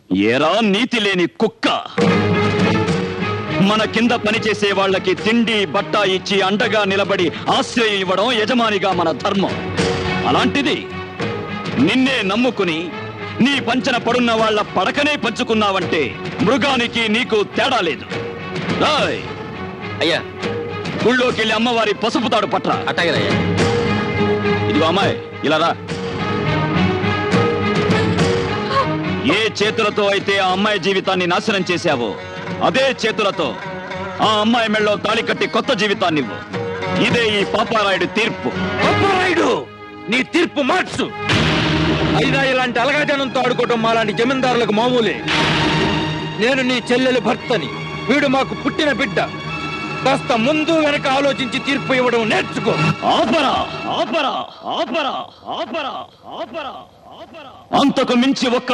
ఏరా నీతి లేని కుక్క! మన కింద పనిచేసే వాళ్ళకి తిండి బట్ట ఇచ్చి అండగా నిలబడి ఆశ్రయం ఇవ్వడం యజమానిగా మన ధర్మం. అలాంటిది నిన్నే నమ్ముకుని నీ పంచన పడున్న వాళ్ళ పడకనే పంచుకున్నావంటే మృగానికి నీకు తేడా లేదు. రాయ్ అయ్యా, గుళ్ళోకెళ్ళి అమ్మవారి పసుపు తాడు పట్రా. అట్టగదయ్యా. ఇదిగో అమ్మాయి, ఇలా రా. ఏ చేతులతో అయితే ఆ అమ్మాయి జీవితాన్ని నాశనం చేశావో అదే చేతులతో ఆ అమ్మాయి మెళ్ళో తాళి కట్టి కొత్త జీవితాన్ని ఇవ్వు. ఇదే ఈ పాపారాయుడు తీర్పు. పాపారాయుడు, నీ తీర్పు మార్చు. అయినా ఇలాంటి అలగాజనంతో ఆడుకోవటం మాలాంటి జమీందారులకు మామూలే. నేను నీ చెల్లెలు భర్తని, వీడు మాకు పుట్టిన బిడ్డ. కాస్త ముందు వెనక ఆలోచించి తీర్పు ఇవ్వడం నేర్చుకో. ఆపరా ఆపరా ఆపరా ఆపరా ఆపరా ఆపరా. అంతకు మించి ఒక్క